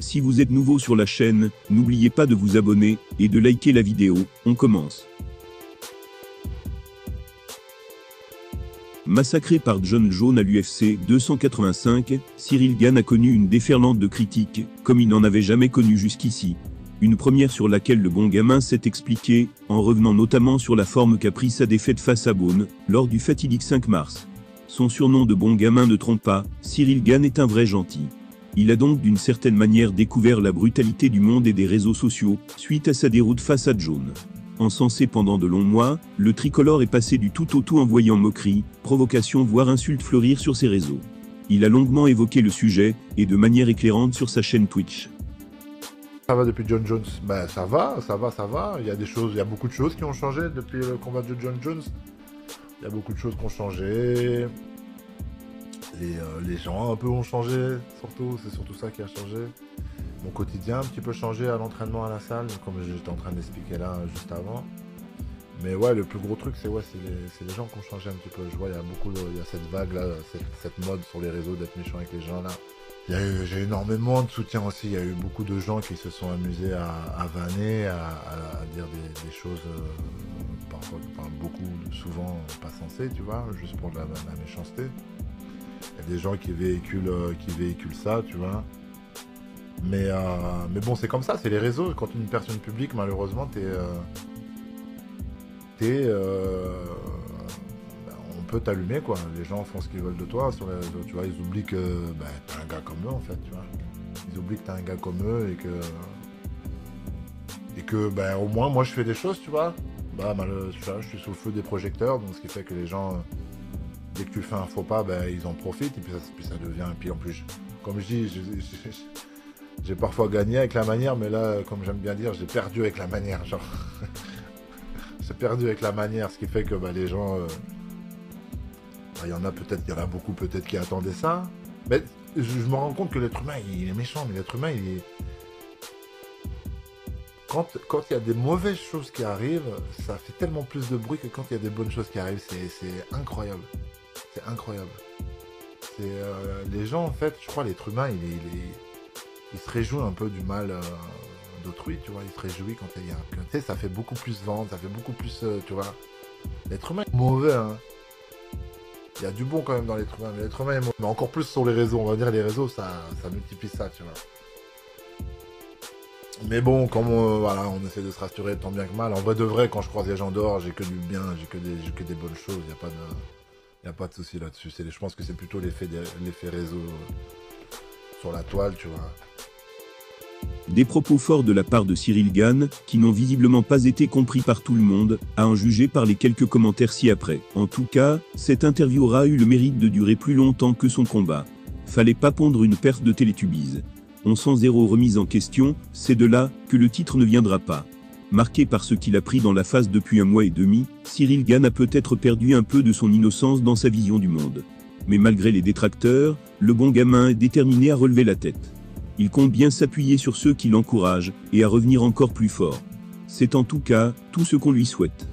Si vous êtes nouveau sur la chaîne, n'oubliez pas de vous abonner et de liker la vidéo. On commence. Massacré par Jon Jones à l'UFC 285, Ciryl Gane a connu une déferlante de critiques, comme il n'en avait jamais connu jusqu'ici. Une première sur laquelle le bon gamin s'est expliqué, en revenant notamment sur la forme qu'a pris sa défaite face à Bourne, lors du fatidique 5 mars. Son surnom de bon gamin ne trompe pas, Ciryl Gane est un vrai gentil. Il a donc d'une certaine manière découvert la brutalité du monde et des réseaux sociaux, suite à sa déroute face à Jones. Encensé pendant de longs mois, le tricolore est passé du tout au tout en voyant moqueries, provocations voire insultes fleurir sur ses réseaux. Il a longuement évoqué le sujet, et de manière éclairante sur sa chaîne Twitch. Ça va depuis Jon Jones? Ben ça va. Il y a beaucoup de choses qui ont changé depuis le combat de Jon Jones. Il y a beaucoup de choses qui ont changé. Les gens un peu ont changé, c'est surtout ça qui a changé. Mon quotidien a un petit peu changé à l'entraînement à la salle, comme j'étais en train d'expliquer là juste avant. Mais ouais, le plus gros truc, c'est les gens qui ont changé un petit peu. Je vois, il y a cette vague là, cette mode sur les réseaux d'être méchant avec les gens là. J'ai énormément de soutien aussi. Il y a eu beaucoup de gens qui se sont amusés à vanner, à dire des choses parfois, souvent pas sensées, tu vois, juste pour la méchanceté. Il y a des gens qui véhiculent ça, tu vois. Mais bon, c'est comme ça, c'est les réseaux. Quand une personne publique, malheureusement, on peut t'allumer, quoi. Les gens font ce qu'ils veulent de toi sur les réseaux, tu vois. Ils oublient que t'es un gars comme eux, en fait, tu vois. Ils oublient que t'es un gars comme eux et que au moins, moi, je fais des choses, tu vois. Je suis sous le feu des projecteurs, donc ce qui fait que les gens, dès que tu fais un faux pas, ils en profitent et puis ça devient. Et puis en plus, comme je dis, j'ai parfois gagné avec la manière, mais là, comme j'aime bien dire, j'ai perdu avec la manière, genre. J'ai perdu avec la manière, ce qui fait que les gens, il y en a beaucoup peut-être qui attendaient ça. Mais je me rends compte que l'être humain, il est méchant, mais l'être humain, il est... Quand il y a des mauvaises choses qui arrivent, ça fait tellement plus de bruit que quand il y a des bonnes choses qui arrivent, c'est incroyable. C'est incroyable. Les gens, en fait, je crois, l'être humain, il se réjouit un peu du mal d'autrui, tu vois. Il se réjouit quand il y a... Tu sais, ça fait beaucoup plus vendre, ça fait beaucoup plus... tu vois. L'être humain est mauvais, hein. Il y a du bon quand même dans l'être humain, mais l'être humain est mauvais. Mais encore plus sur les réseaux, on va dire, les réseaux, ça multiplie ça, tu vois. Mais bon, comme on essaie de se rassurer tant bien que mal. En vrai de vrai, quand je croise les gens dehors, j'ai que du bien, j'ai que des bonnes choses. Il n'y a pas de souci là-dessus. Je pense que c'est plutôt l'effet réseau sur la toile, tu vois. Des propos forts de la part de Ciryl Gane, qui n'ont visiblement pas été compris par tout le monde, à en juger par les quelques commentaires ci-après. En tout cas, cette interview aura eu le mérite de durer plus longtemps que son combat. Fallait pas pondre une perte de Télétubbise. On sent zéro remise en question, c'est de là que le titre ne viendra pas. Marqué par ce qu'il a pris dans la face depuis 1 mois et demi, Ciryl Gane a peut-être perdu un peu de son innocence dans sa vision du monde. Mais malgré les détracteurs, le bon gamin est déterminé à relever la tête. Il compte bien s'appuyer sur ceux qui l'encouragent et à revenir encore plus fort. C'est en tout cas tout ce qu'on lui souhaite.